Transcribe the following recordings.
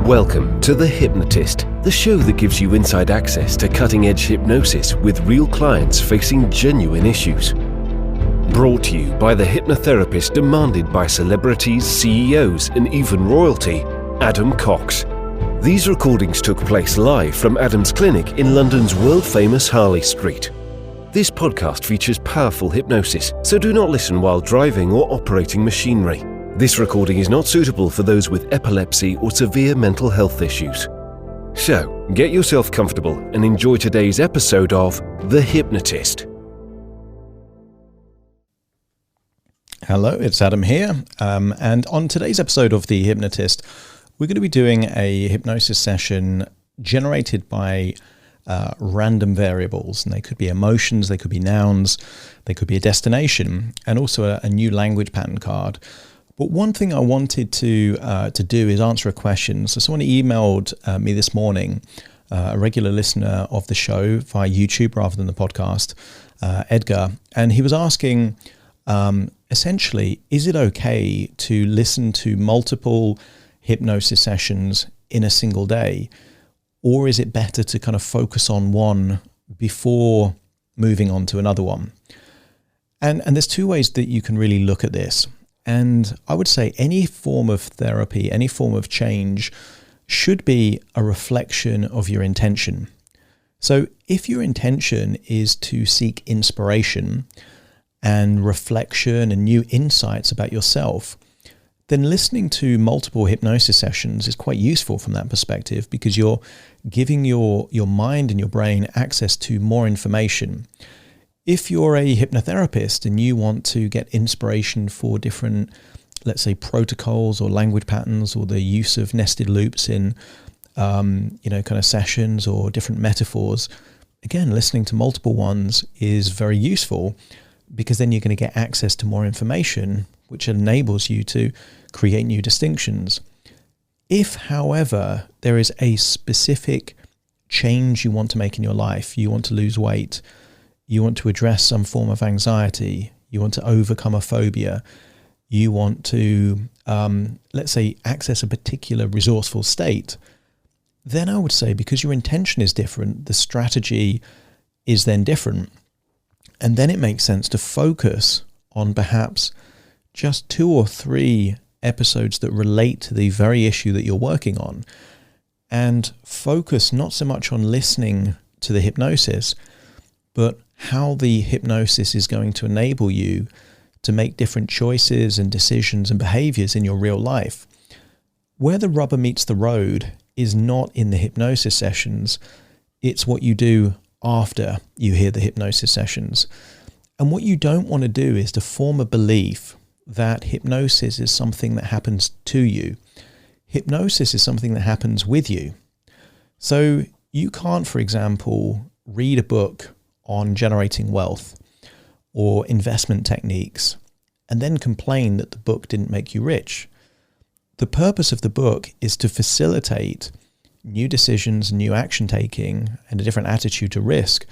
Welcome to The Hypnotist, the show that gives you inside access to cutting-edge hypnosis with real clients facing genuine issues. Brought to you by the hypnotherapist demanded by celebrities, CEOs, and even royalty, Adam Cox. These recordings took place live from Adam's clinic in London's world-famous Harley Street. This podcast features powerful hypnosis, so do not listen while driving or operating machinery. This recording is not suitable for those with epilepsy or severe mental health issues. So, get yourself comfortable and enjoy today's episode of The Hypnotist. Hello, it's Adam here, and on today's episode of The Hypnotist, we're going to be doing a hypnosis session generated by random variables, and they could be emotions, they could be nouns, they could be a destination, and also a new language pattern card. But one thing I wanted to do is answer a question. So someone emailed me this morning, a regular listener of the show via YouTube rather than the podcast, Edgar, and he was asking, essentially, is it okay to listen to multiple hypnosis sessions in a single day? Or is it better to kind of focus on one before moving on to another one? And there's two ways that you can really look at this. And I would say any form of therapy, any form of change should be a reflection of your intention. So if your intention is to seek inspiration and reflection and new insights about yourself, then listening to multiple hypnosis sessions is quite useful from that perspective, because you're giving your mind and your brain access to more information. If you're a hypnotherapist and you want to get inspiration for different, let's say, protocols or language patterns, or the use of nested loops in, kind of sessions or different metaphors, again, listening to multiple ones is very useful, because then you're going to get access to more information, which enables you to create new distinctions. If, however, there is a specific change you want to make in your life, you want to lose weight, you want to address some form of anxiety, you want to overcome a phobia, you want to, let's say, access a particular resourceful state, then I would say, because your intention is different, the strategy is then different. And then it makes sense to focus on perhaps just 2 or 3 episodes that relate to the very issue that you're working on, and focus not so much on listening to the hypnosis, but how the hypnosis is going to enable you to make different choices and decisions and behaviors in your real life. Where the rubber meets the road is not in the hypnosis sessions, it's what you do after you hear the hypnosis sessions. And what you don't want to do is to form a belief that hypnosis is something that happens to you. Hypnosis is something that happens with you. So you can't, for example, read a book on generating wealth or investment techniques and then complain that the book didn't make you rich. The purpose of the book is to facilitate new decisions, new action taking, and a different attitude to risk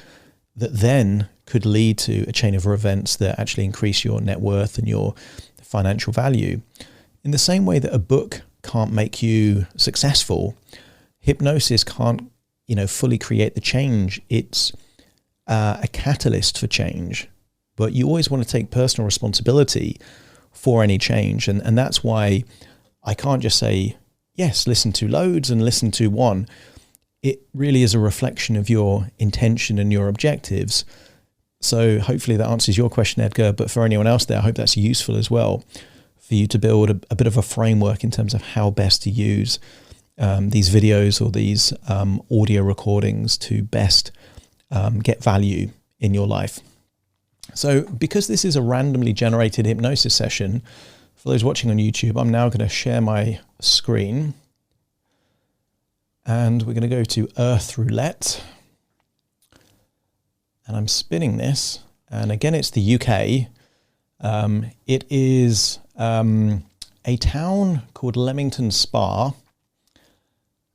that then could lead to a chain of events that actually increase your net worth and your financial value. In the same way that a book can't make you successful, hypnosis can't, fully create the change. It's a catalyst for change, but you always want to take personal responsibility for any change. And that's why I can't just say, yes, listen to loads and listen to one. It really is a reflection of your intention and your objectives. So hopefully that answers your question, Edgar, but for anyone else there, I hope that's useful as well for you to build a bit of a framework in terms of how best to use these videos or these audio recordings to best get value in your life. So because this is a randomly generated hypnosis session, for those watching on YouTube, I'm now going to share my screen. And we're going to go to Earth Roulette. And I'm spinning this. And again, it's the UK. It is a town called Leamington Spa.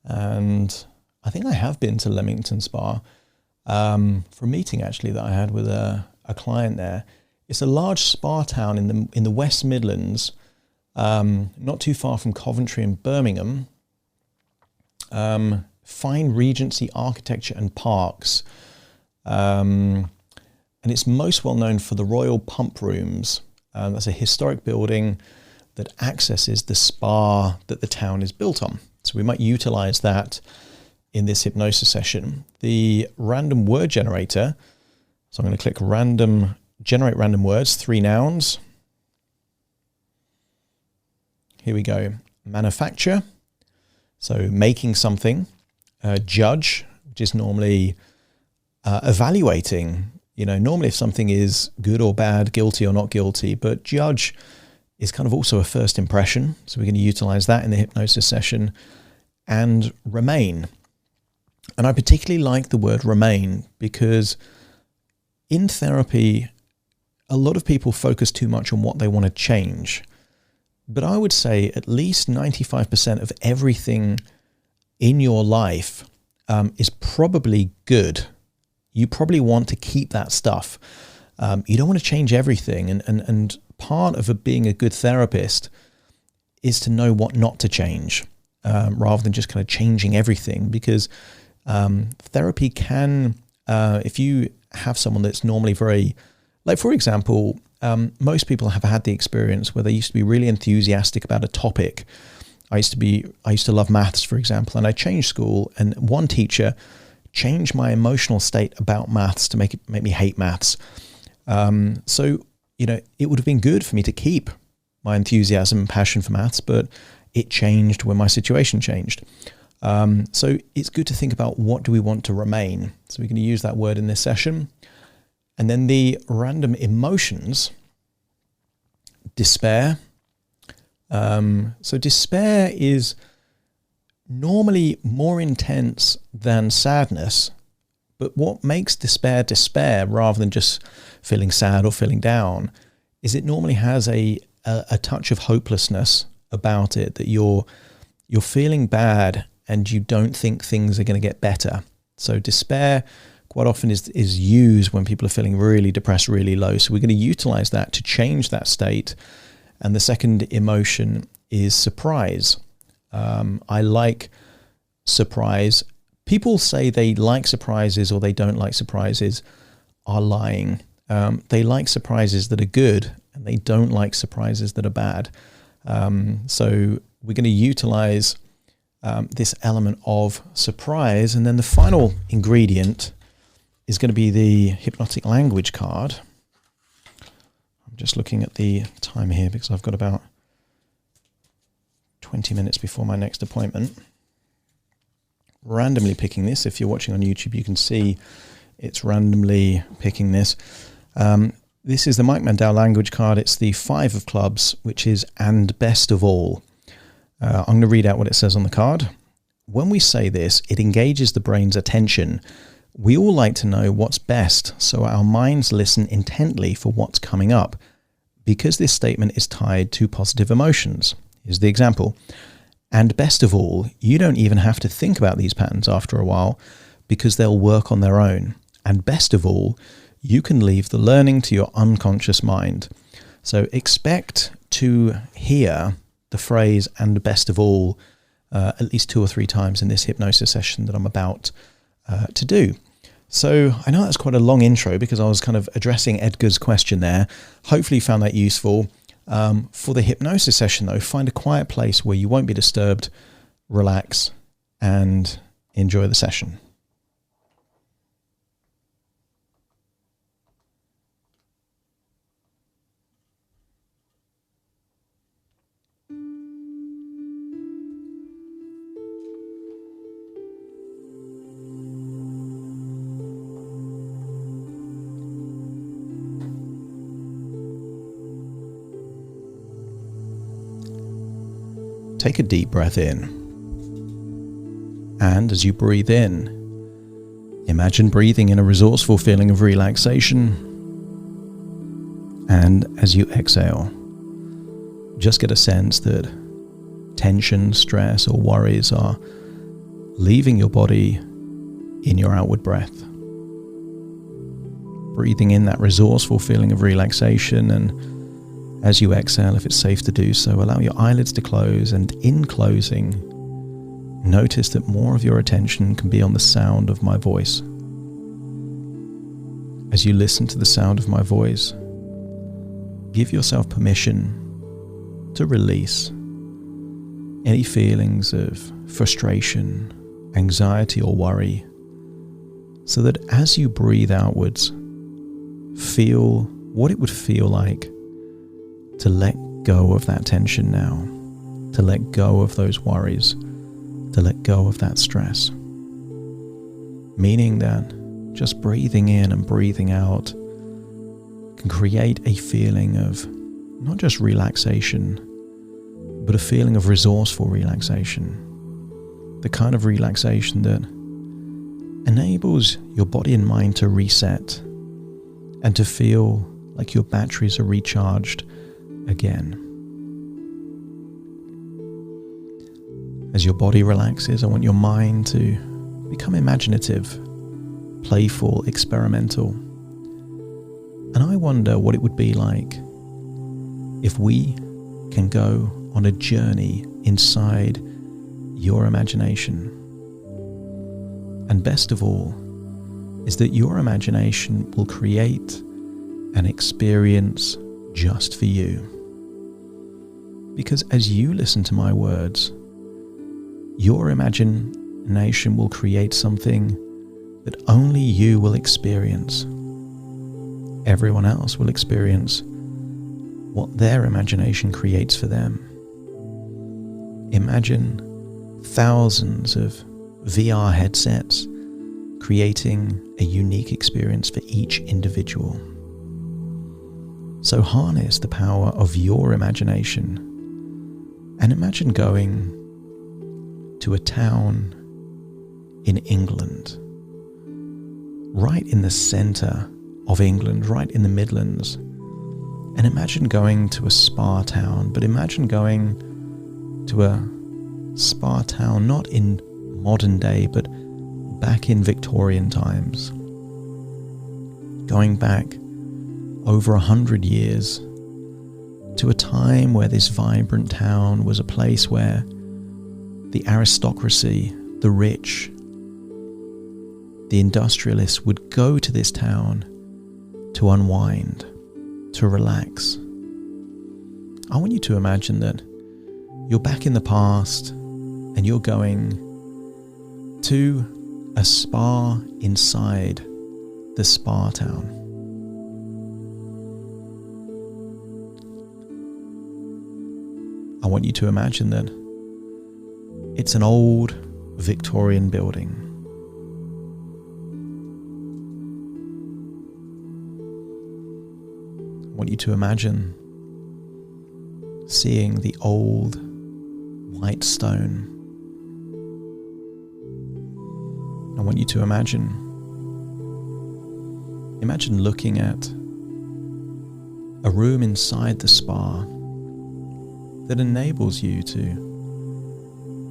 And I think I have been to Leamington Spa for a meeting actually that I had with a client there. It's a large spa town in the West Midlands, not too far from Coventry and Birmingham. fine Regency architecture and parks. And it's most well known for the Royal Pump Rooms. That's a historic building that accesses the spa that the town is built on. So we might utilize that in this hypnosis session. The random word generator. So I'm going to click random, generate random words, 3 nouns. Here we go. Manufacture. So making something. Judge, which is normally evaluating. Normally if something is good or bad, guilty or not guilty, but judge is kind of also a first impression. So we're going to utilize that in the hypnosis session. And remain. And I particularly like the word remain because in therapy, a lot of people focus too much on what they want to change. But I would say at least 95% of everything in your life is probably good. You probably want to keep that stuff. You don't want to change everything. And part of being a good therapist is to know what not to change, rather than just kind of changing everything. Because therapy can, if you have someone that's normally very, like for example, most people have had the experience where they used to be really enthusiastic about a topic. I used to love maths, for example, and I changed school, and one teacher changed my emotional state about maths to make me hate maths. So, it would have been good for me to keep my enthusiasm and passion for maths, but it changed when my situation changed. So it's good to think about what do we want to remain. So we're going to use that word in this session. And then the random emotions, despair. So despair is normally more intense than sadness, but what makes despair rather than just feeling sad or feeling down is it normally has a touch of hopelessness about it, that you're feeling bad and you don't think things are going to get better. So despair quite often is used when people are feeling really depressed, really low. So we're going to utilize that to change that state. And the second emotion is surprise. I like surprise. People say they like surprises or they don't like surprises are lying. They like surprises that are good and they don't like surprises that are bad. So we're going to utilize this element of surprise. And then the final ingredient is going to be the hypnotic language card. I'm just looking at the time here because I've got about 20 minutes before my next appointment. Randomly picking this. If you're watching on YouTube, you can see it's randomly picking this. This is the Mike Mandel language card. It's the 5 of clubs, which is and best of all. I'm going to read out what it says on the card. When we say this, it engages the brain's attention. We all like to know what's best, so our minds listen intently for what's coming up, because this statement is tied to positive emotions. Here's the example. And best of all, you don't even have to think about these patterns after a while, because they'll work on their own. And best of all, you can leave the learning to your unconscious mind. So expect to hear the phrase and best of all at least 2 or 3 times in this hypnosis session that I'm about to do. So I know that's quite a long intro because I was kind of addressing Edgar's question there. Hopefully you found that useful. For the hypnosis session though, find a quiet place where you won't be disturbed, relax and enjoy the session. Take a deep breath in, and as you breathe in, imagine breathing in a resourceful feeling of relaxation, and as you exhale, just get a sense that tension, stress or worries are leaving your body in your outward breath. Breathing in that resourceful feeling of relaxation, and as you exhale, if it's safe to do so, allow your eyelids to close, and in closing, notice that more of your attention can be on the sound of my voice. As you listen to the sound of my voice, give yourself permission to release any feelings of frustration, anxiety, or worry, so that as you breathe outwards, feel what it would feel like to let go of that tension now, to let go of those worries, to let go of that stress. Meaning that just breathing in and breathing out can create a feeling of not just relaxation, but a feeling of resourceful relaxation. The kind of relaxation that enables your body and mind to reset and to feel like your batteries are recharged again. As your body relaxes, I want your mind to become imaginative, playful, experimental. And I wonder what it would be like if we can go on a journey inside your imagination. And best of all, is that your imagination will create an experience just for you. Because as you listen to my words, your imagination will create something that only you will experience. Everyone else will experience what their imagination creates for them. Imagine thousands of VR headsets creating a unique experience for each individual. So harness the power of your imagination and imagine going to a town in England, right in the center of England, right in the Midlands. And imagine going to a spa town, but imagine going to a spa town not in modern day, but back in Victorian times. Going back over 100 years to a time where this vibrant town was a place where the aristocracy, the rich, the industrialists would go to this town to unwind, to relax. I want you to imagine that you're back in the past and you're going to a spa inside the spa town. I want you to imagine that it's an old Victorian building. I want you to imagine seeing the old white stone. I want you to imagine looking at a room inside the spa that enables you to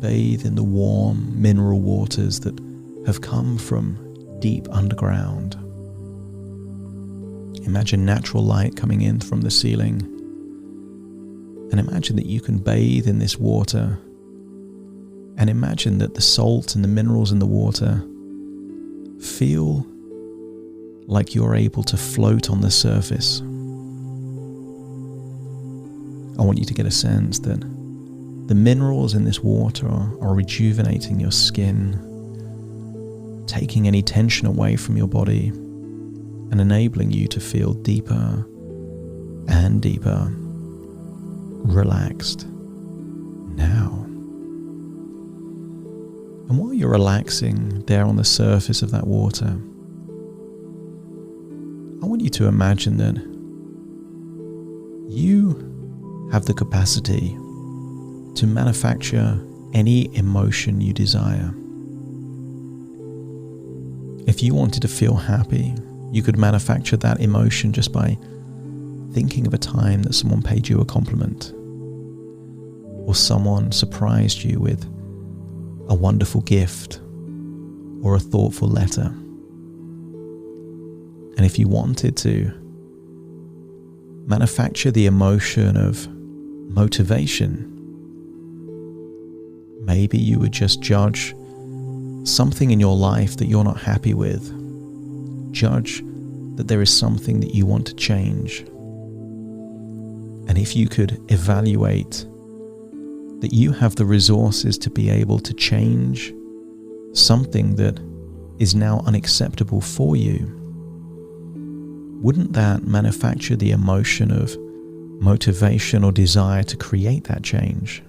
bathe in the warm mineral waters that have come from deep underground. Imagine natural light coming in from the ceiling, and imagine that you can bathe in this water, and imagine that the salt and the minerals in the water feel like you're able to float on the surface. I want you to get a sense that the minerals in this water are rejuvenating your skin, taking any tension away from your body, and enabling you to feel deeper and deeper, relaxed now. And while you're relaxing there on the surface of that water, I want you to imagine that you have the capacity to manufacture any emotion you desire. If you wanted to feel happy, you could manufacture that emotion just by thinking of a time that someone paid you a compliment, or someone surprised you with a wonderful gift or a thoughtful letter. And if you wanted to manufacture the emotion of motivation, Maybe you would just judge something in your life that you're not happy with. Judge that there is something that you want to change. And if you could evaluate that you have the resources to be able to change something that is now unacceptable for you, wouldn't that manufacture the emotion of motivation or desire to create that change?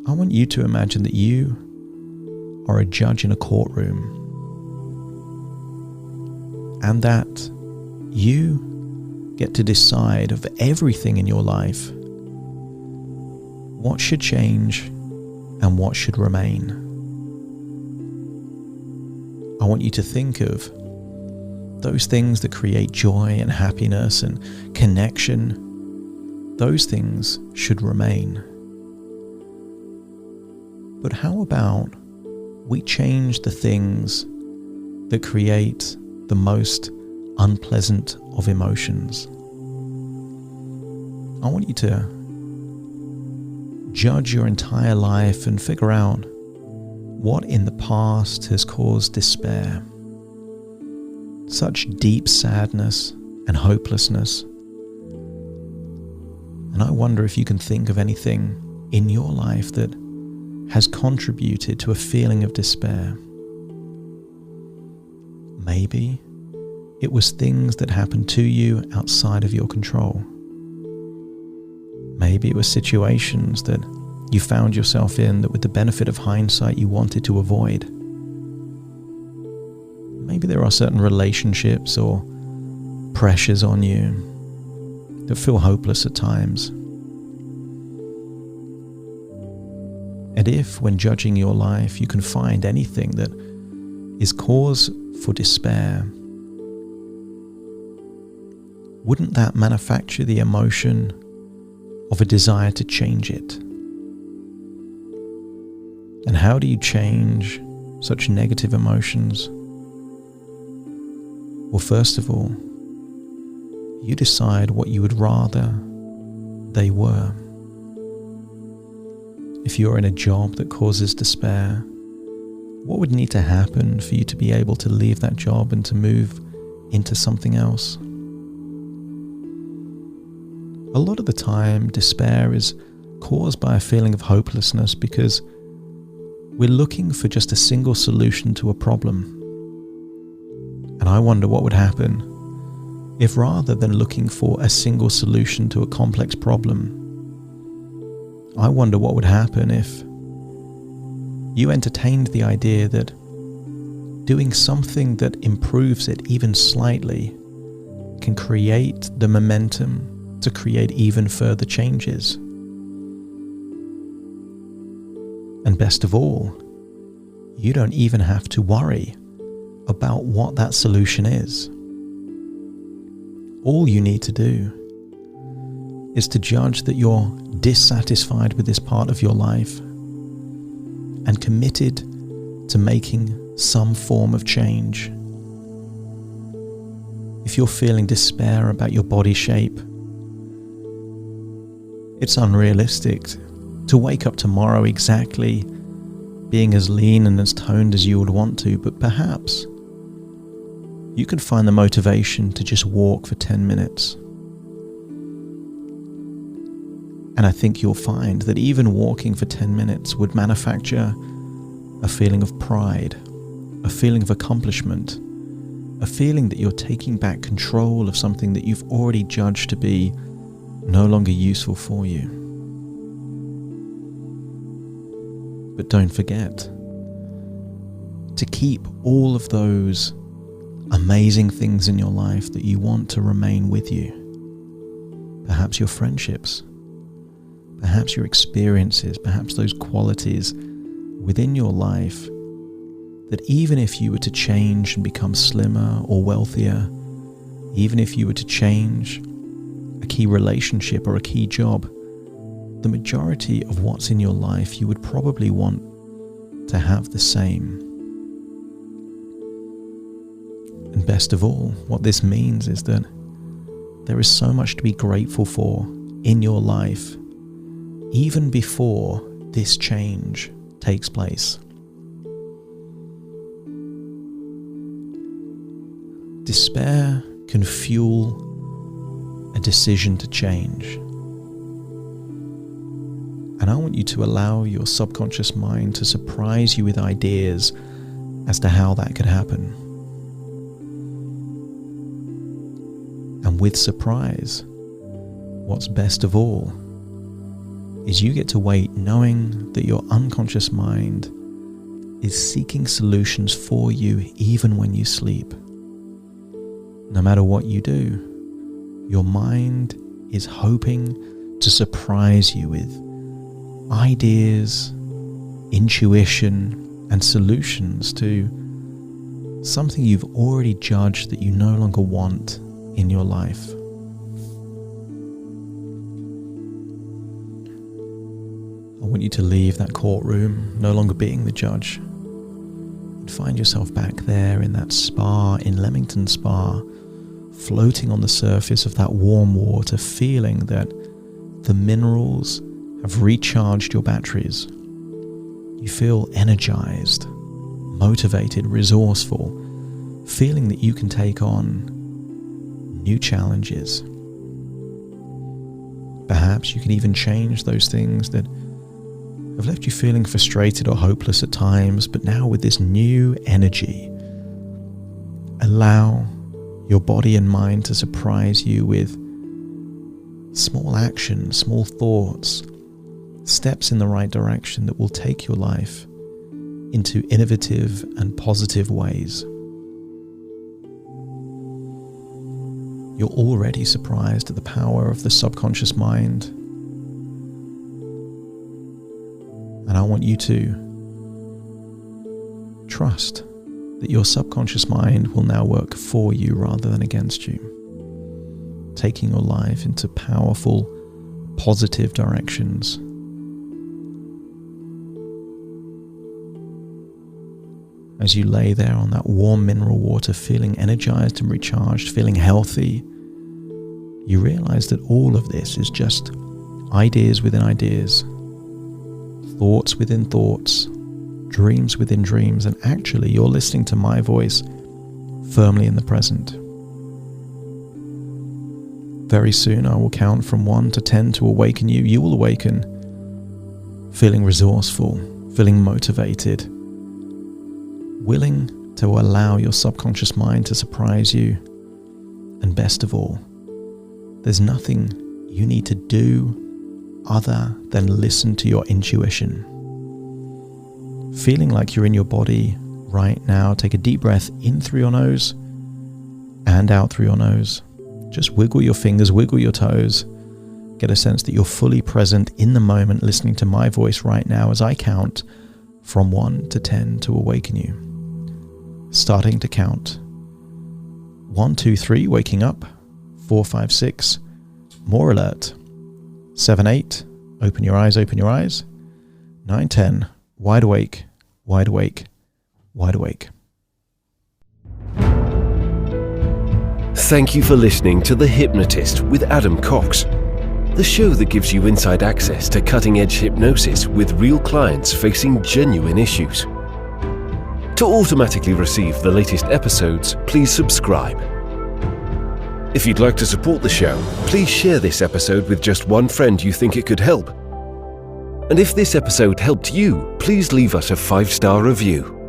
I want you to imagine that you are a judge in a courtroom, and that you get to decide of everything in your life, what should change and what should remain. I want you to think of those things that create joy and happiness and connection. Those things should remain. But how about we change the things that create the most unpleasant of emotions? I want you to judge your entire life and figure out what in the past has caused despair, such deep sadness and hopelessness. And I wonder if you can think of anything in your life that has contributed to a feeling of despair. Maybe it was things that happened to you outside of your control. Maybe it was situations that you found yourself in that with the benefit of hindsight you wanted to avoid. Maybe there are certain relationships or pressures on you that feel hopeless at times. And if, when judging your life, you can find anything that is cause for despair, wouldn't that manufacture the emotion of a desire to change it? And how do you change such negative emotions? Well, first of all, you decide what you would rather they were. If you're in a job that causes despair, what would need to happen for you to be able to leave that job and to move into something else? A lot of the time, despair is caused by a feeling of hopelessness because we're looking for just a single solution to a problem. And I wonder what would happen if, rather than looking for a single solution to a complex problem, I wonder what would happen if you entertained the idea that doing something that improves it even slightly can create the momentum to create even further changes. And best of all, you don't even have to worry about what that solution is. All you need to do is to judge that you're dissatisfied with this part of your life and committed to making some form of change. If you're feeling despair about your body shape, it's unrealistic to wake up tomorrow exactly being as lean and as toned as you would want to, but perhaps you can find the motivation to just walk for 10 minutes. And I think you'll find that even walking for 10 minutes would manufacture a feeling of pride, a feeling of accomplishment, a feeling that you're taking back control of something that you've already judged to be no longer useful for you. But don't forget to keep all of those amazing things in your life that you want to remain with you. Perhaps your friendships, perhaps your experiences, perhaps those qualities within your life that even if you were to change and become slimmer or wealthier, even if you were to change a key relationship or a key job, the majority of what's in your life you would probably want to have the same. And best of all, what this means is that there is so much to be grateful for in your life, even before this change takes place. Despair can fuel a decision to change. And I want you to allow your subconscious mind to surprise you with ideas as to how that could happen. And with surprise, what's best of all is you get to wait knowing that your unconscious mind is seeking solutions for you even when you sleep. No matter what you do, your mind is hoping to surprise you with ideas, intuition, and solutions to something you've already judged that you no longer want in your life. I want you to leave that courtroom no longer being the judge and find yourself back there in that spa, in Leamington Spa, floating on the surface of that warm water, feeling that the minerals have recharged your batteries. You feel energized, motivated, resourceful, feeling that you can take on new challenges. Perhaps you can even change those things that have left you feeling frustrated or hopeless at times, but now with this new energy, allow your body and mind to surprise you with small actions, small thoughts, steps in the right direction that will take your life into innovative and positive ways. You're already surprised at the power of the subconscious mind. And I want you to trust that your subconscious mind will now work for you rather than against you, taking your life into powerful, positive directions. As you lay there on that warm mineral water, feeling energized and recharged, feeling healthy, you realize that all of this is just ideas within ideas, thoughts within thoughts, dreams within dreams, and actually you're listening to my voice firmly in the present. Very soon I will count from 1 to 10 to awaken you. You will awaken feeling resourceful, feeling motivated, willing to allow your subconscious mind to surprise you, and best of all, there's nothing you need to do other than listen to your intuition. Feeling like you're in your body right now, take a deep breath in through your nose and out through your nose. Just wiggle your fingers, wiggle your toes. Get a sense that you're fully present in the moment, listening to my voice right now as I count from 1 to 10 to awaken you. Starting to count. 1, 2, 3, waking up. 4, 5, 6, more alert. 7, 8, open your eyes, open your eyes. 9, 10, wide awake, wide awake, wide awake. Thank you for listening to The Hypnotist with Adam Cox, the show that gives you inside access to cutting-edge hypnosis with real clients facing genuine issues. To automatically receive the latest episodes, please subscribe. If you'd like to support the show, please share this episode with just one friend you think it could help. And if this episode helped you, please leave us a 5-star review.